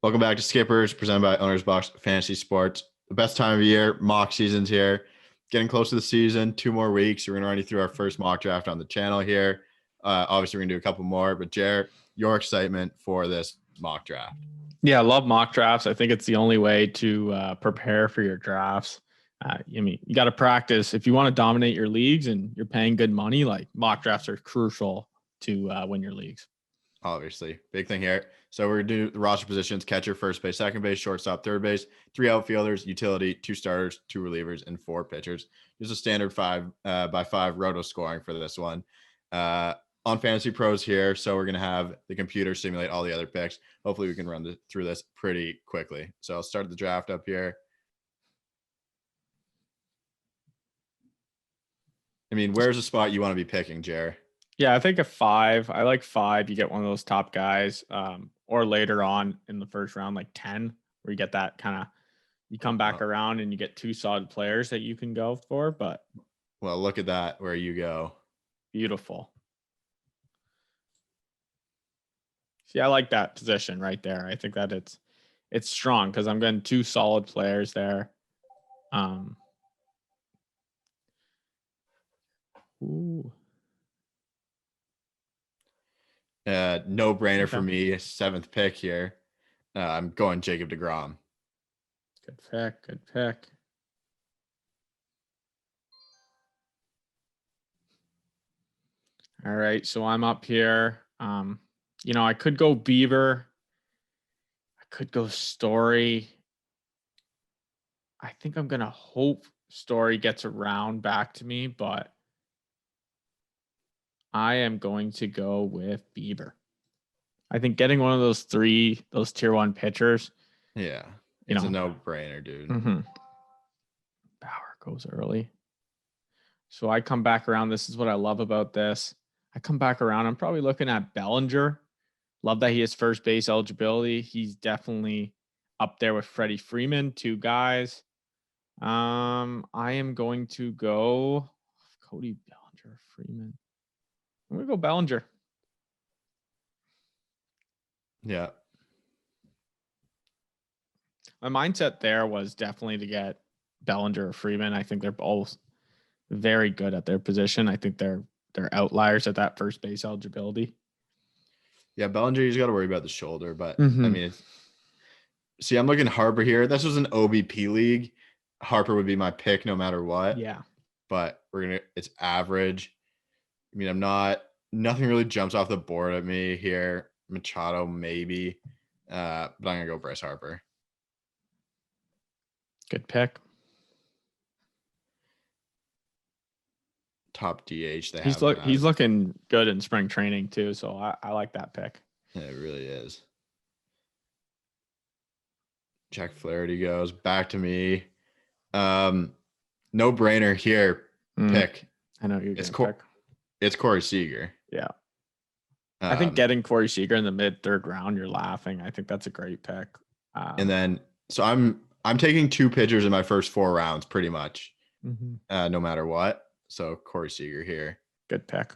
Welcome back to Skippers, presented by Owners Box Fantasy Sports. The best time of year, mock season's here. Getting close to the season, 2 more weeks. We're going to run you through our first mock draft on the channel here. Obviously, we're going to do a couple more, but Jared, your excitement for this mock draft. Yeah, I love mock drafts. I think it's the only way to prepare for your drafts. You got to practice. If you want to dominate your leagues and you're paying good money, like mock drafts are crucial to win your leagues. Obviously, big thing here. So we're going to do the roster positions: catcher, first base, second base, shortstop, third base, 3 outfielders, utility, 2 starters, 2 relievers, and 4 pitchers. Just a standard 5x5 roto scoring for this one. On Fantasy Pros here, so we're going to have the computer simulate all the other picks. Hopefully we can run through this pretty quickly. So I'll start the draft up here. Where's the spot you want to be picking, Jer? Yeah, I think a 5. I like 5. You get one of those top guys, or later on in the first round, like 10, where you get that kind of, you come back around and you get 2 solid players that you can go for. But well, look at that, where you go. Beautiful. See, I like that position right there. I think that it's strong because I'm getting 2 solid players there. Ooh. No brainer for me. 7th pick here. I'm going Jacob deGrom. Good pick. Good pick. All right, so I'm up here. I could go Beaver. I could go Story. I think I'm gonna hope Story gets around back to me, but I am going to go with Bieber. I think getting one of those tier 1 pitchers. Yeah. It's a no-brainer, dude. Mm-hmm. Bauer goes early. So I come back around. This is what I love about this. I come back around. I'm probably looking at Bellinger. Love that he has first base eligibility. He's definitely up there with Freddie Freeman, 2 guys. I am going to go Cody Bellinger, Freeman. I'm going to go Bellinger. Yeah. My mindset there was definitely to get Bellinger or Freeman. I think they're both very good at their position. I think they're outliers at that first base eligibility. Yeah, Bellinger, you just got to worry about the shoulder. But, I'm looking Harper here. This was an OBP league. Harper would be my pick no matter what. Yeah. But it's average. Nothing really jumps off the board at me here. Machado, maybe. But I'm going to go Bryce Harper. Good pick. Top DH. He's looking good in spring training too, so I like that pick. Yeah, it really is. Jack Flaherty goes back to me. No brainer here. Pick. I know you're going to pick. It's Corey Seager. Yeah. I think getting Corey Seager in the mid-3rd round, you're laughing. I think that's a great pick. And then, so I'm taking 2 pitchers in my first 4 rounds, pretty much, no matter what. So Corey Seager here. Good pick.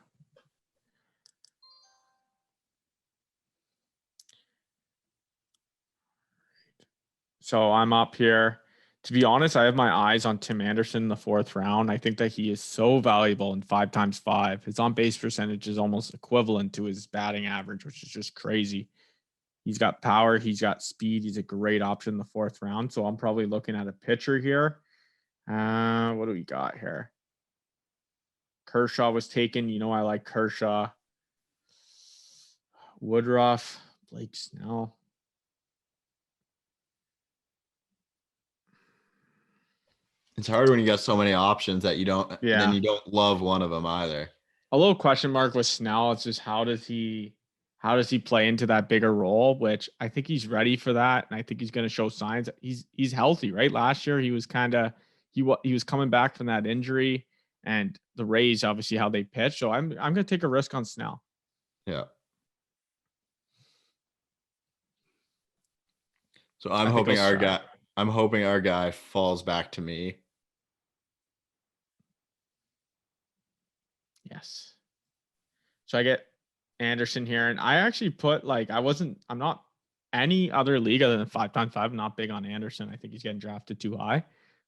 So I'm up here. To be honest, I have my eyes on Tim Anderson in the 4th round. I think that he is so valuable in 5x5. His on-base percentage is almost equivalent to his batting average, which is just crazy. He's got power. He's got speed. He's a great option in the 4th round. So I'm probably looking at a pitcher here. What do we got here? Kershaw was taken. I like Kershaw. Woodruff. Blake Snell. It's hard when you got so many options that you don't, and then you don't love one of them either. A little question mark with Snell. It's just how does he play into that bigger role, which I think he's ready for that. And I think he's going to show signs. He's healthy, right? Last year, he was he was coming back from that injury, and the Rays, obviously how they pitch. So I'm going to take a risk on Snell. Yeah. So I'm hoping our guy falls back to me. Yes. So I get Anderson here, and I actually put I'm not any other league other than 5x5, I'm not big on Anderson. I think he's getting drafted too high.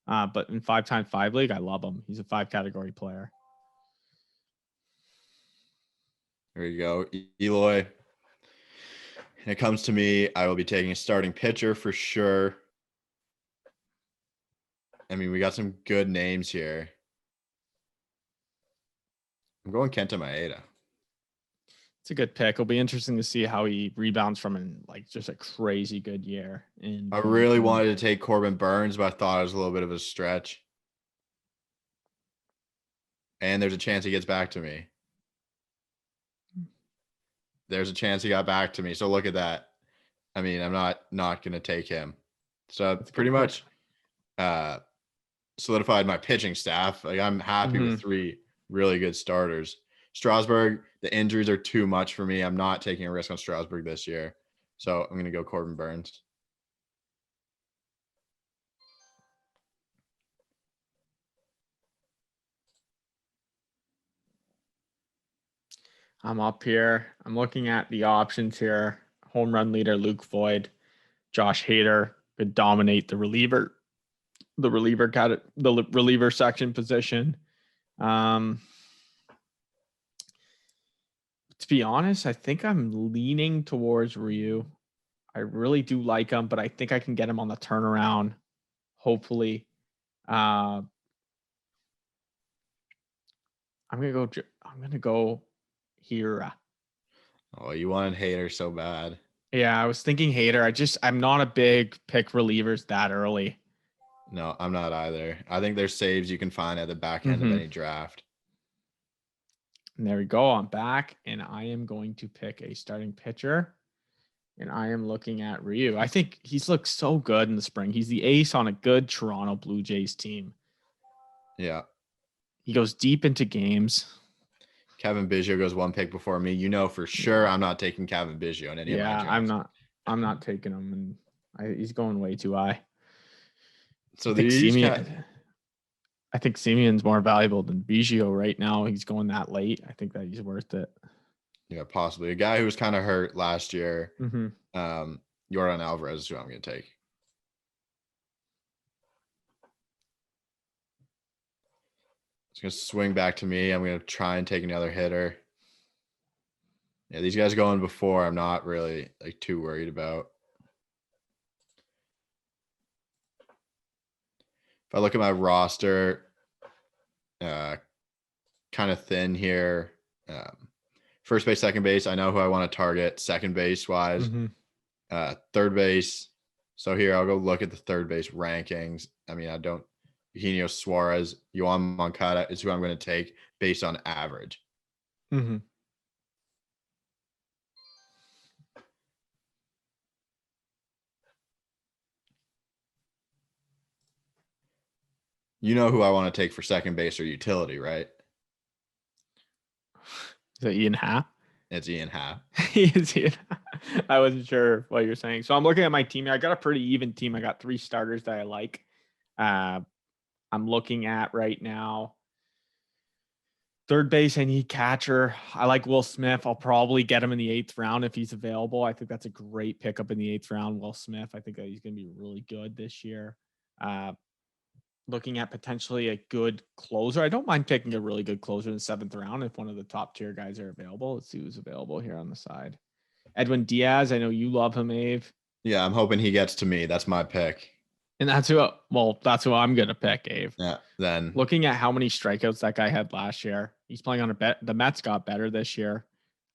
But in 5x5 league, I love him. He's a 5 category player. There you go, Eloy. When it comes to me, I will be taking a starting pitcher for sure. I mean, we got some good names here. I'm going Kenta Maeda. It's a good pick. It'll be interesting to see how he rebounds from just a crazy good year. And I really wanted to take Corbin Burns, but I thought it was a little bit of a stretch. And there's a chance he gets back to me. There's a chance he got back to me. So look at that. I mean, I'm not going to take him. So that's pretty much solidified my pitching staff. Like, I'm happy with 3 really good starters. Strasburg, the injuries are too much for me. I'm not taking a risk on Strasburg this year. So I'm going to go Corbin Burns. I'm up here. I'm looking at the options here. Home run leader Luke Voigt, Josh Hader could dominate the reliever section position. To be honest, I think I'm leaning towards Ryu. I really do like him, but I think I can get him on the turnaround. Hopefully, I'm gonna go Hira. Oh, you wanted Hader so bad. Yeah, I was thinking Hader. I'm not a big pick relievers that early. No, I'm not either. I think there's saves you can find at the back end of any draft. And there we go. I'm back, and I am going to pick a starting pitcher. And I am looking at Ryu. I think he's looked so good in the spring. He's the ace on a good Toronto Blue Jays team. Yeah. He goes deep into games. Kevin Biggio goes 1 pick before me. You know for sure I'm not taking Kevin Biggio in any of my drafts. I'm not taking him, and he's going way too high. So I think Simeon's more valuable than Biggio right now. He's going that late. I think that he's worth it. Yeah, possibly. A guy who was kind of hurt last year. Yordan Alvarez is who I'm going to take. It's going to swing back to me. I'm going to try and take another hitter. Yeah, these guys going before, I'm not really too worried about. If I look at my roster, kind of thin here. First base, second base, I know who I want to target. Second base wise, third base. So here I'll go look at the third base rankings. I mean, Eugenio Suarez, Yoan Moncada is who I'm going to take based on average. You know who I want to take for second base or utility, right? Is that Ian Happ? It's Ian Happ. I wasn't sure what you're saying. So I'm looking at my team here. I got a pretty even team. I got 3 starters that I like. I'm looking at right now. Third base, I need catcher. I like Will Smith. I'll probably get him in the 8th round if he's available. I think that's a great pickup in the 8th round. Will Smith, I think that he's going to be really good this year. Looking at potentially a good closer. I don't mind picking a really good closer in the 7th round if one of the top tier guys are available. Let's see who's available here on the side. Edwin Diaz. I know you love him, Ave. Yeah, I'm hoping he gets to me. That's my pick. And that's who I'm going to pick, Ave. Yeah. Then looking at how many strikeouts that guy had last year, he's playing on a bet. The Mets got better this year.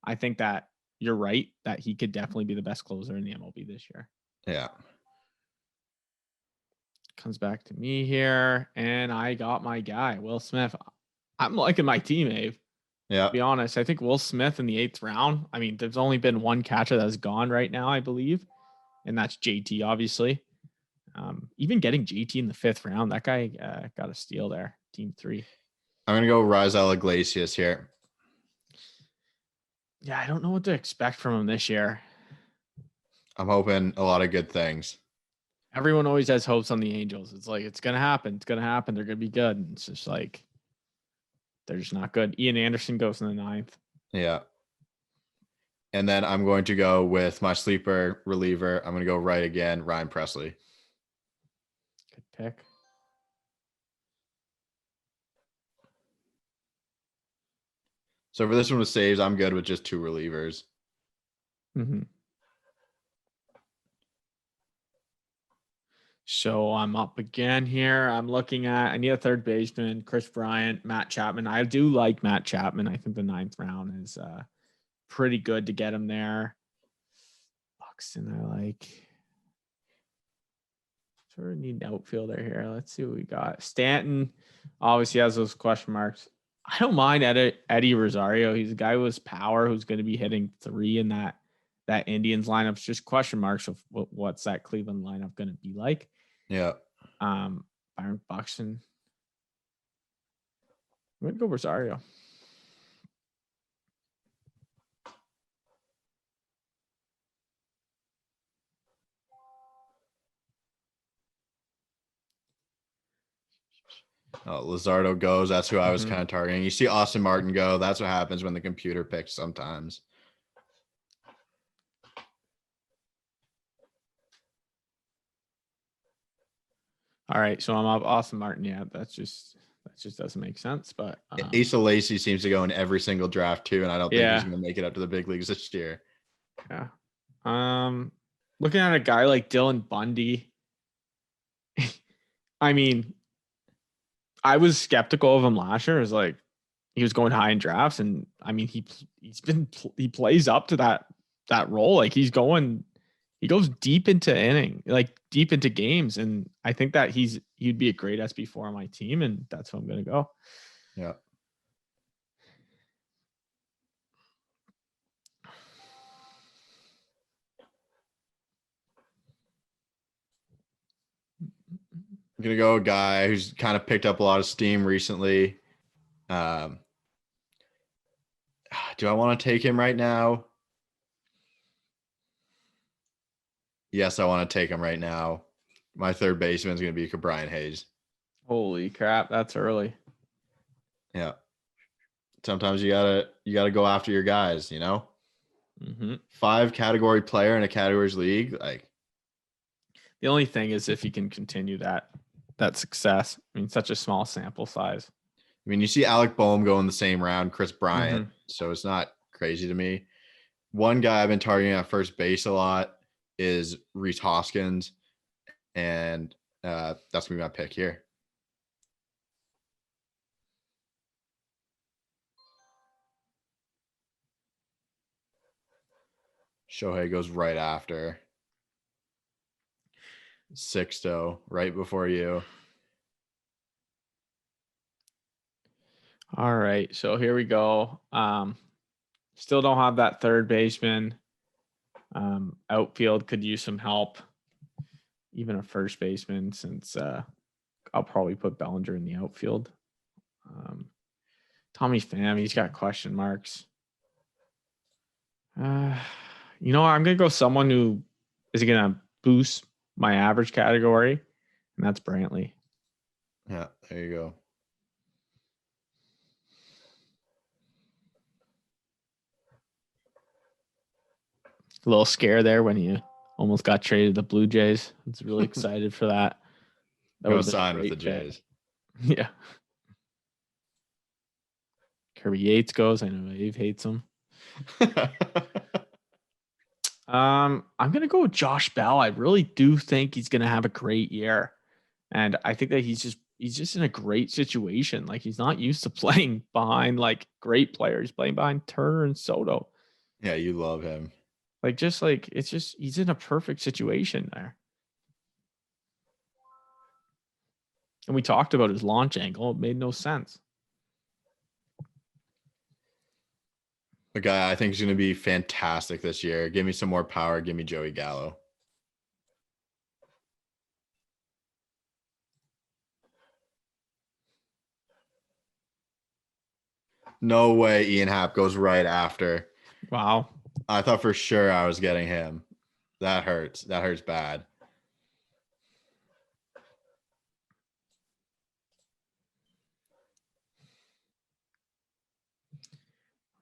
I think that you're right that he could definitely be the best closer in the MLB this year. Yeah. Comes back to me here, and I got my guy, Will Smith. I'm liking my team, Ave. Yeah. To be honest, I think Will Smith in the 8th round. I mean, there's only been one catcher that's gone right now, I believe, and that's JT, obviously. Even getting JT in the 5th round, that guy got a steal there. Team 3. I'm going to go Raisel Iglesias here. Yeah, I don't know what to expect from him this year. I'm hoping a lot of good things. Everyone always has hopes on the Angels. It's like, it's going to happen. It's going to happen. They're going to be good. And it's just like, they're just not good. Ian Anderson goes in the 9th. Yeah. And then I'm going to go with my sleeper reliever. I'm going to go right again, Ryan Presley. Good pick. So for this one with saves, I'm good with just 2 relievers. Mm-hmm. So I'm up again here. I'm looking at, I need a third baseman, Chris Bryant, Matt Chapman. I do like Matt Chapman. I think the 9th round is pretty good to get him there. Buxton, I like. Sort of need an outfielder here. Let's see what we got. Stanton obviously has those question marks. I don't mind Eddie Rosario. He's a guy with power who's going to be hitting 3 in that Indians lineup. It's just question marks of what's that Cleveland lineup going to be like. Yeah. Byron Buxton. I'm gonna go Rosario. Oh, Luzardo goes. That's who I was kind of targeting. You see Austin Martin go. That's what happens when the computer picks sometimes. All right, so I'm up Austin Martin. Yeah, that just doesn't make sense. But Asa Lacy seems to go in every single draft too, and I don't think he's going to make it up to the big leagues this year. Yeah. Looking at a guy like Dylan Bundy. I mean, I was skeptical of him last year. It was like he was going high in drafts, and I mean he plays up to that role. Like he goes deep into deep into games, and I think that he'd be a great SB4 on my team, and that's who I'm gonna go. Yeah. I'm gonna go a guy who's kind of picked up a lot of steam recently. Do I want to take him right now? Yes, I want to take him right now. My third baseman is going to be Brian Hayes. Holy crap, that's early. Yeah. Sometimes you gotta go after your guys. You know. 5 category player in a categories league, like. The only thing is if you can continue that success. I mean, such a small sample size. I mean, you see Alec Boehm go in the same round, Chris Bryant, so it's not crazy to me. One guy I've been targeting at first base a lot is Rhys Hoskins, and that's gonna be my pick here. Shohei goes right after. Sixto, right before you. All right, so here we go. Still don't have that third baseman. Outfield could use some help. Even a first baseman, since I'll probably put Bellinger in the outfield. Tommy Pham, he's got question marks. You know, I'm gonna go someone who is gonna boost my average category, and that's Brantley. Yeah, there you go. A little scare there when you almost got traded to the Blue Jays. I was really excited for that. That Go sign with the Jays. Yeah. Kirby Yates goes. I know Dave hates him. I'm gonna go with Josh Bell. I really do think he's gonna have a great year, and I think that he's just in a great situation. Like he's not used to playing behind like great players. He's playing behind Turner and Soto. Yeah, you love him. He's in a perfect situation there. And we talked about his launch angle. It made no sense. A guy I think is going to be fantastic this year. Give me some more power. Give me Joey Gallo. No way Ian Happ goes right after. Wow. I thought for sure I was getting him. That hurts. That hurts bad.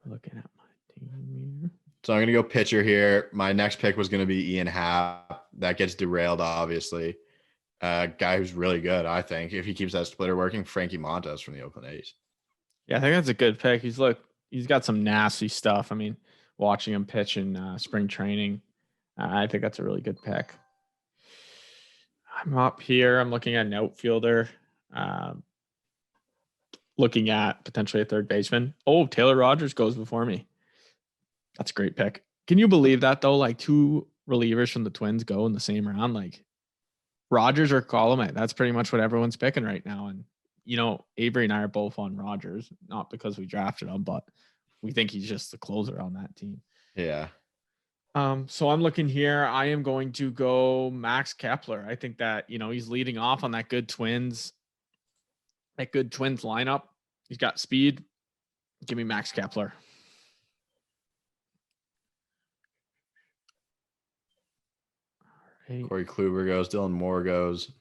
Looking at my team here. So I'm going to go pitcher here. My next pick was going to be Ian Happ. That gets derailed, obviously. Guy who's really good, I think. If he keeps that splitter working, Frankie Montas from the Oakland A's. Yeah, I think that's a good pick. He's got some nasty stuff. I mean, watching him pitch in spring training, I think that's a really good pick. I'm up here. I'm looking at an outfielder. Looking at potentially a third baseman. Oh, Taylor Rogers goes before me. That's a great pick. Can you believe that though? Like 2 relievers from the Twins go in the same round. Like Rogers or Colomé. That's pretty much what everyone's picking right now. And Avery and I are both on Rogers, not because we drafted him, but we think he's just the closer on that team. Yeah. So I'm looking here. I am going to go Max Kepler. I think that, he's leading off on that good Twins lineup. He's got speed. Give me Max Kepler. All right. Corey Kluber goes. Dylan Moore goes.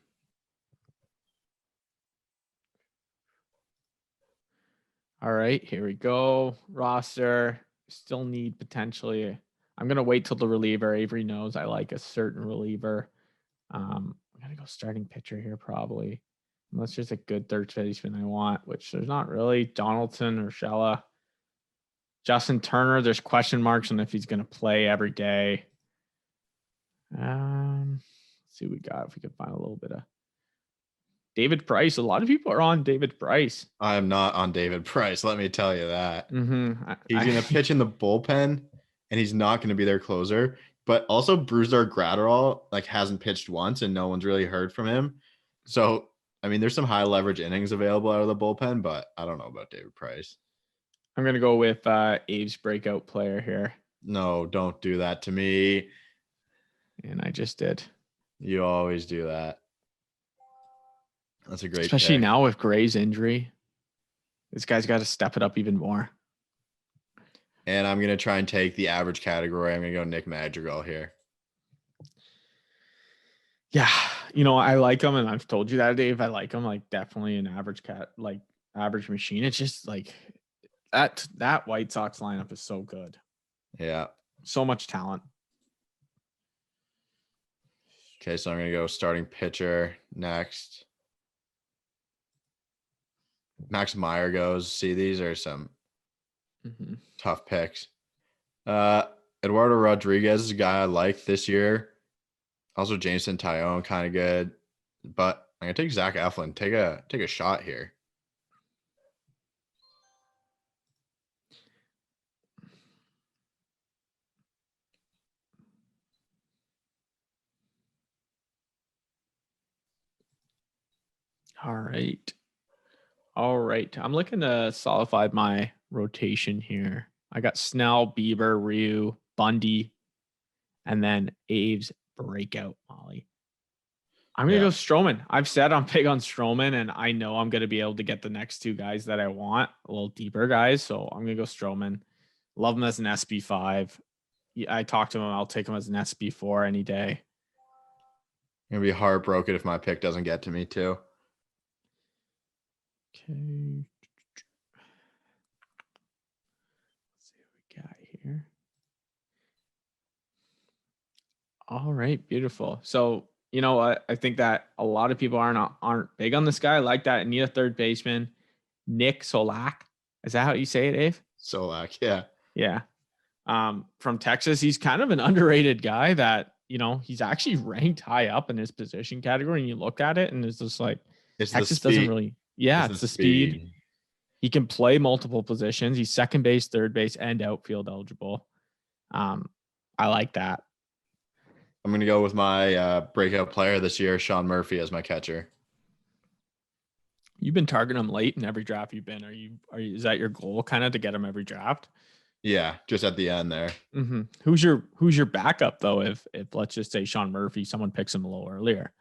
All right, here we go. Roster. Still need potentially. I'm going to wait till the reliever. Avery knows I like a certain reliever. I'm going to go starting pitcher here probably. Unless there's a good third baseman I want, which there's not really. Donaldson or Shella. Justin Turner, there's question marks on if he's going to play every day. Let's see what we got. If we can find a little bit of David Price. A lot of people are on David Price. I am not on David Price. Let me tell you that. Mm-hmm. He's going to pitch in the bullpen, and he's not going to be their closer. But also, Brusdar Graterol hasn't pitched once, and no one's really heard from him. So, I mean, there's some high leverage innings available out of the bullpen, but I don't know about David Price. I'm going to go with Abe's breakout player here. No, don't do that to me. And I just did. You always do that. That's a great Especially pick. Now with Gray's injury. This guy's got to step it up even more. And I'm going to try and take the average category. I'm going to go Nick Madrigal here. Yeah. I like him, and I've told you that, Dave. I like him, definitely an average average machine. It's just that White Sox lineup is so good. Yeah. So much talent. Okay, so I'm going to go starting pitcher next. Max Meyer goes. See, these are some tough picks. Eduardo Rodriguez is a guy I like this year. Also, Jameson Tyone, kind of good. But I'm going to take Zach Eflin. Take a shot here. All right. I'm looking to solidify my rotation here. I got Snell, Bieber, Ryu, Bundy, and then Abe's breakout Molly. I'm going to go Stroman. I've said I'm big on Stroman, and I know I'm going to be able to get the next 2 guys that I want, a little deeper guys. So I'm going to go Stroman. Love him as an SB5. I talked to him. I'll take him as an SB4 any day. I'm going to be heartbroken if my pick doesn't get to me too. Okay. Let's see what we got here. All right, beautiful. So, I think that a lot of people aren't big on this guy. I like that. I need a third baseman. Nick Solak. Is that how you say it, Dave? Solak, yeah. Yeah. From Texas. He's kind of an underrated guy that, he's actually ranked high up in his position category. And you look at it and it's just Texas doesn't really. Yeah, it's the speed. He can play multiple positions. He's second base, third base, and outfield eligible. I like that. I'm going to go with my breakout player this year, Sean Murphy, as my catcher. You've been targeting him late in every draft you've been. Is that your goal kind of to get him every draft? Yeah, just at the end there. Mm-hmm. Who's your backup though? If let's just say Sean Murphy, someone picks him a little earlier.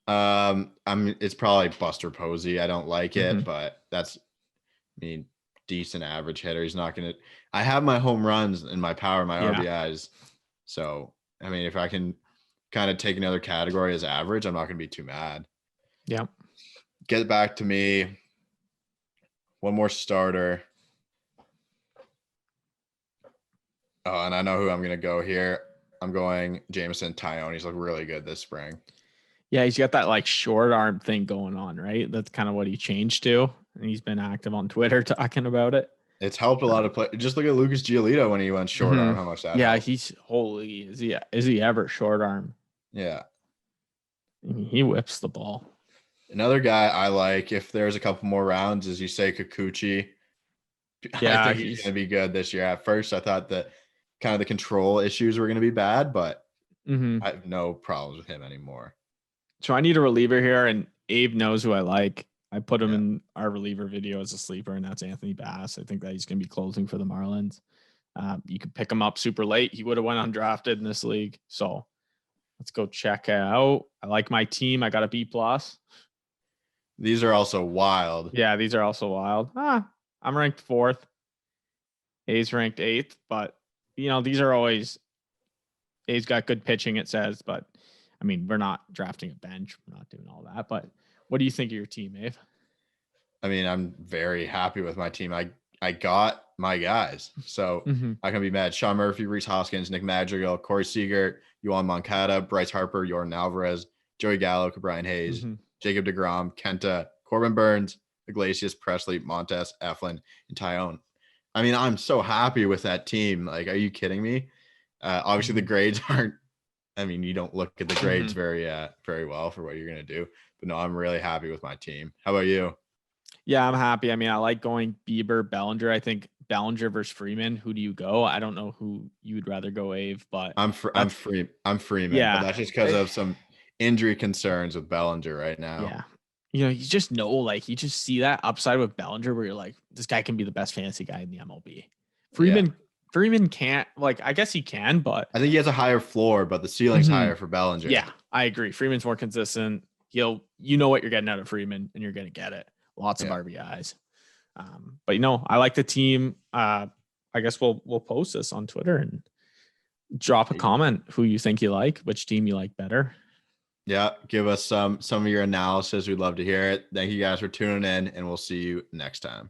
It's probably Buster Posey. I don't like it, but that's, decent average hitter. He's not going to. I have my home runs and my power, my RBIs. So, if I can kind of take another category as average, I'm not going to be too mad. Yeah. Get back to me. One more starter. Oh, and I know who I'm gonna go here. I'm going Jameson Tyone. He's looked really good this spring. Yeah, he's got that like short arm thing going on, right? That's kind of what he changed to, and he's been active on Twitter talking about it. It's helped a lot of play. Just look at Lucas Giolito when he went short arm. Mhm. How much that Yeah, helped. he's holy. Is he ever short arm? Yeah. I mean, he whips the ball. Another guy I like, if there's a couple more rounds, is Yusei Kikuchi. I Yeah, think he's going to be good this year. At first, I thought that kind of the control issues were going to be bad, but Mhm. I have no problems with him anymore. So I need a reliever here, and Abe knows who I like. I put him Yeah. in our reliever video as a sleeper, and that's Anthony Bass. I think that he's going to be closing for the Marlins. You could pick him up super late. He would have went undrafted in this league. So let's go check it out. I like my team. I got a B plus. These are also wild. Yeah, these are also wild. I'm ranked 4th. A's ranked 8th, but these are always A's got good pitching, it says, but I mean, we're not drafting a bench. We're not doing all that. But what do you think of your team, Abe? I mean, I'm very happy with my team. I got my guys, so I can be mad. Sean Murphy, Reese Hoskins, Nick Madrigal, Corey Seager, Yohan Moncada, Bryce Harper, Jordan Alvarez, Joey Gallo, Brian Hayes, Jacob deGrom, Kenta, Corbin Burns, Iglesias, Presley, Montes, Eflin, and Tyone. I mean, I'm so happy with that team. Like, are you kidding me? Obviously, the grades aren't. I mean, you don't look at the grades very well for what you're gonna do. But no, I'm really happy with my team. How about you? Yeah, I'm happy. I mean, I like going Bieber, Bellinger. I think Bellinger versus Freeman. Who do you go? I don't know who you would rather go, Ave, but I'm Freeman, but yeah. that's just because of some injury concerns with Bellinger right now. Yeah. You just know, like, you just see that upside with Bellinger where you're like, this guy can be the best fantasy guy in the MLB. Yeah. Freeman can't, like, I guess he can, but I think he has a higher floor, but the ceiling's higher for Bellinger. Yeah, I agree. Freeman's more consistent. You know what you're getting out of Freeman, and you're going to get it. Lots of RBIs. But I like the team. I guess we'll post this on Twitter and drop a comment who you think you like, which team you like better. Yeah, give us some of your analysis. We'd love to hear it. Thank you guys for tuning in, and we'll see you next time.